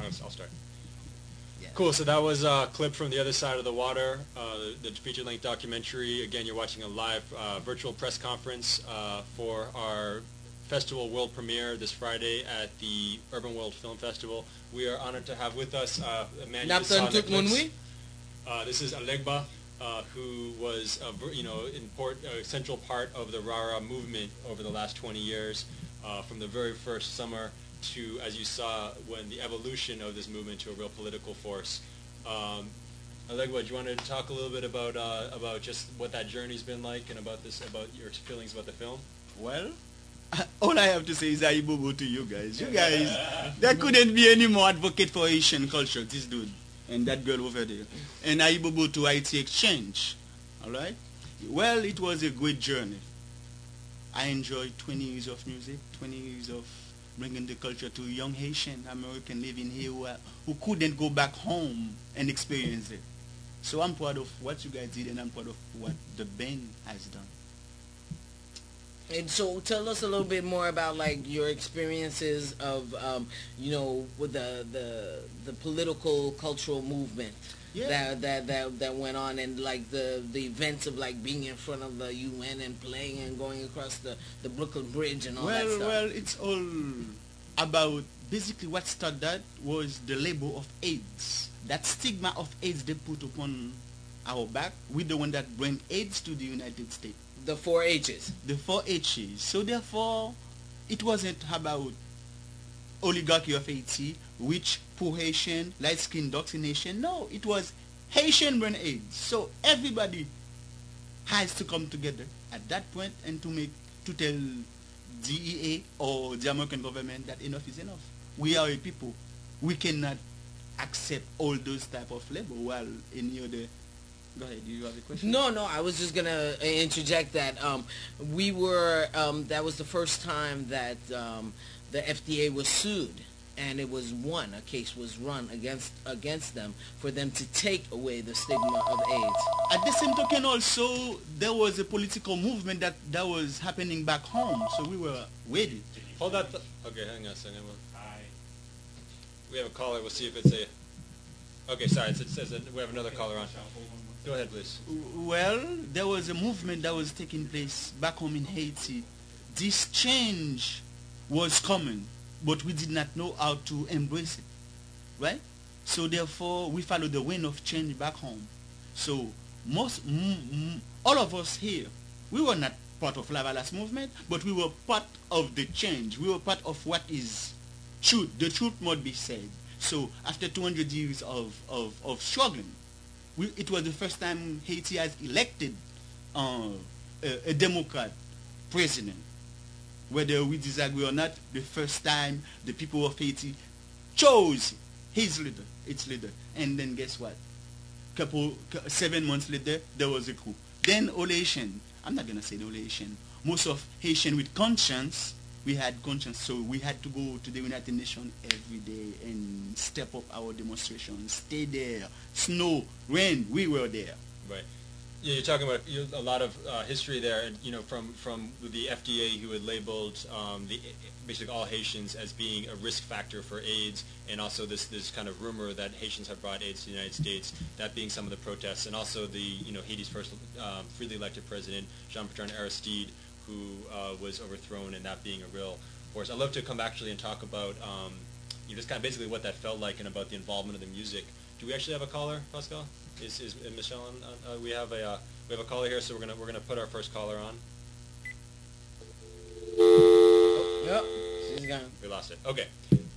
I'll start. Yeah. Cool. So that was a clip from The Other Side of the Water, the feature-length documentary. Again, you're watching a live virtual press conference for our festival world premiere this Friday at the Urbanworld Film Festival. We are honored to have with us a man you just saw on Netflix. This is Alegba, who was a central part of the Rara movement over the last 20 years, from the very first summer to, as you saw, when the evolution of this movement to a real political force. Alegba, do you want to talk a little bit about just what that journey's been like and about your feelings about the film? Well, all I have to say is Aibobo to you guys. You guys, there couldn't be any more advocate for Asian culture, this dude and that girl over there. And Aibobo to IT Exchange. All right? Well, it was a great journey. I enjoyed 20 years of music, 20 years of bringing the culture to young Haitian American living here who couldn't go back home and experience it. So I'm proud of what you guys did, and I'm proud of what the band has done. And so tell us a little bit more about like your experiences of with the political cultural movement that went on, and like the events of like being in front of the UN and playing and going across the Brooklyn Bridge and all that stuff. Well, it's all about basically what started that was the label of AIDS. That stigma of AIDS they put upon our back. We're the one that bring AIDS to the United States. The 4 H's. The 4 H's. So therefore, it wasn't about oligarchy of Haiti, rich, poor Haitian, light-skinned dogs in Haitian. No, it was Haitian born AIDS. So everybody has to come together at that point and to tell DEA or the American government that enough is enough. We are a people. We cannot accept all those type of label while any other. Go ahead. Do you have a question? No. I was just gonna interject that we were. That was the first time that the FDA was sued, and it was won. A case was run against them for them to take away the stigma of AIDS. At the same token, also there was a political movement that was happening back home, so we were ready. Hold that. Okay, hang on a second. Hi. We have a caller. We'll see if it's a. Okay, sorry. It says that we have another caller on. Go ahead, please. Well, there was a movement that was taking place back home in Haiti. This change was coming, but we did not know how to embrace it, right? So therefore, we followed the wind of change back home. So all of us here, we were not part of Lavalas movement, but we were part of the change. We were part of what is truth. The truth must be said. So after 200 years of struggling, it was the first time Haiti has elected a Democrat president. Whether we disagree or not, the first time the people of Haiti chose its leader. And then guess what? 7 months later, there was a coup. Then all Haitian, I'm not going to say all Haitian, most of Haitian with conscience, we had conscience, so we had to go to the United Nations every day and step up our demonstrations, stay there, snow, rain, we were there. Right. Yeah, you're talking about a lot of history there, and from the FDA, who had labeled basically all Haitians as being a risk factor for AIDS, and also this kind of rumor that Haitians have brought AIDS to the United States. That being some of the protests, and also the Haiti's first freely elected president, Jean-Bertrand Aristide, who was overthrown, and that being a real force. I'd love to come actually and talk about just kind of basically what that felt like and about the involvement of the music. Do we actually have a caller, Pascal? Is Michelle on? We have a caller here, so we're gonna put our first caller on. Yep, she's gone. We lost it. Okay.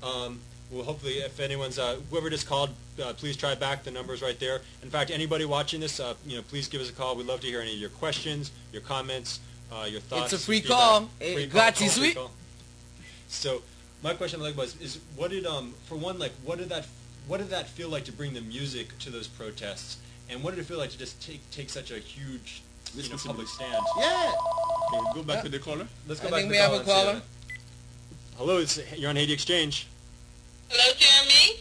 Well, hopefully, if anyone's whoever just called, please try back. The number's right there. In fact, anybody watching this, please give us a call. We'd love to hear any of your questions, your comments, your thoughts. It's a free call. Gratis, free call. So, my question, is what did what did that feel like to bring the music to those protests, and what did it feel like to just take such a huge public stand? Yeah. Okay, go back to the caller. Let's go I back think to we the have caller a caller. Hello, you're on Haiti Exchange. Hello, Jeremy.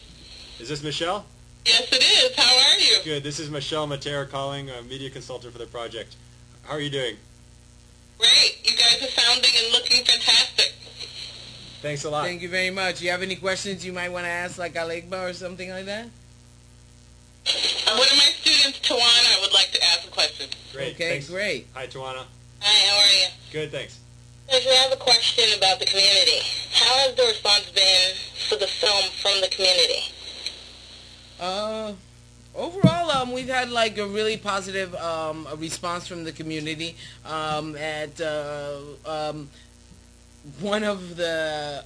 Is this Michelle? Yes, it is. How are you? Good. This is Michelle Matera calling, a media consultant for the project. How are you doing? Great. You guys are sounding and looking fantastic. Thanks a lot. Thank you very much. You have any questions you might want to ask, like Alegba or something like that? One of my students, Tawana, would like to ask a question. Great. Okay, thanks. great. Hi, Tawana. Hi, how are you? Good, thanks. Yes, I have a question about the community. How has the response been for the film from the community? Overall, we've had like a really positive response from the community. At one of the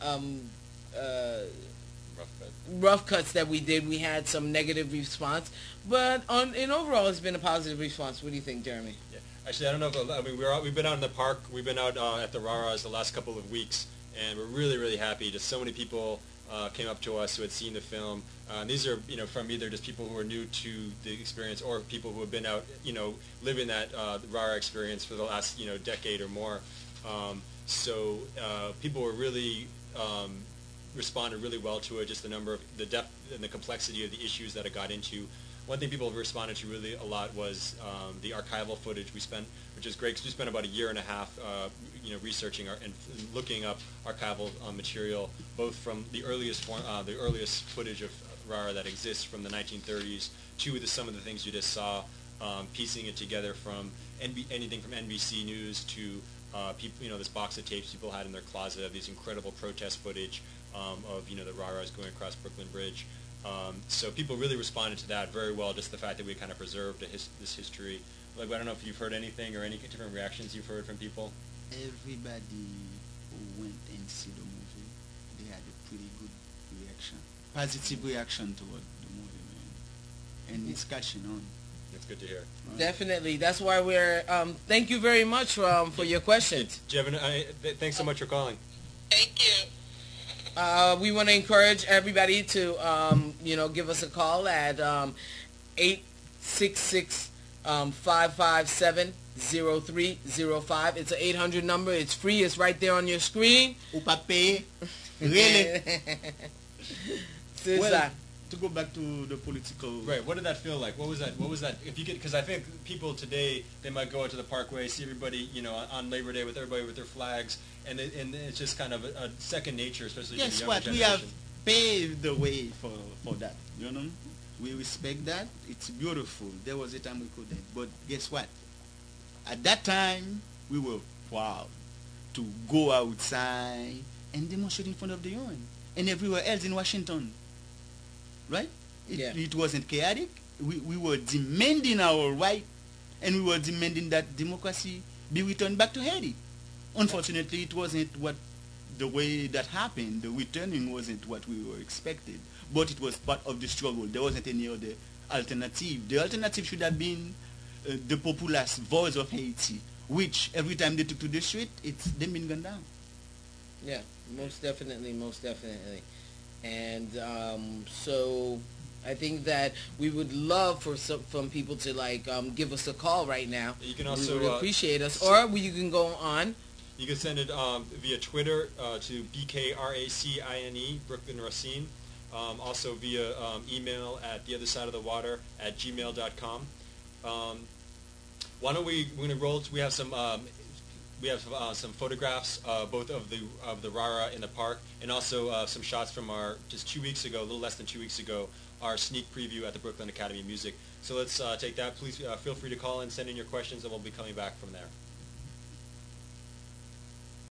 rough cuts that we did, we had some negative response, but in overall, it's been a positive response. What do you think, Jeremy? Yeah. Actually, I don't know if we've been out in the park. We've been out at the Raras the last couple of weeks, and we're really, really happy. Just so many people came up to us who had seen the film. These are, from either just people who are new to the experience or people who have been out, living that Rara experience for the last, decade or more. So people were really responded really well to it. Just the depth and the complexity of the issues that it got into. One thing people have responded to really a lot was the archival footage we spent, which is great because we spent about a year and a half, researching and looking up archival material, both from the earliest footage of Rara that exists from the 1930s to some of the things you just saw, piecing it together from anything from NBC News to people, this box of tapes people had in their closet of these incredible protest footage of the Raras going across Brooklyn Bridge. So people really responded to that very well, just the fact that we kind of preserved this history. Like, I don't know if you've heard anything or any different reactions you've heard from people. Everybody who went and see the movie, they had a pretty good reaction, positive reaction toward the movie, man. And it's catching on. It's good to hear. Right. Definitely. That's why we're. Thank you very much for your questions. Jevin, thanks so much for calling. Thank you. We want to encourage everybody to, give us a call at 866-557-0305. It's an 800 number. It's free. It's right there on your screen. Really? Well, to go back to the political... Right. What did that feel like? What was that? If you could, because I think people today, they might go out to the Parkway, see everybody, on Labor Day with everybody with their flags, and it's just kind of a second nature, especially for the Guess younger what? generation. We have paved the way for that. We respect that. It's beautiful. There was a time we couldn't. But guess what? At that time, we were proud to go outside and demonstrate in front of the UN and everywhere else in Washington. Right? It wasn't chaotic. We were demanding our right, and we were demanding that democracy be returned back to Haiti. Unfortunately, it wasn't the way that happened. The returning wasn't what we were expected, but it was part of the struggle. There wasn't any other alternative. The alternative should have been the populace voice of Haiti, which every time they took to the street, they've been gone down. Yeah, most definitely. And so I think that we would love for some people to give us a call right now. You can also we would appreciate us, or you can go on. You can send it via Twitter to BKRACINE, Brooklyn Racine. Also via email at theothersideofthewater@gmail.com. Why don't we're going to roll? We have some some photographs, both of the Rara in the park, and also some shots from our just 2 weeks ago, a little less than 2 weeks ago, our sneak preview at the Brooklyn Academy of Music. So let's take that. Please feel free to call and send in your questions, and we'll be coming back from there.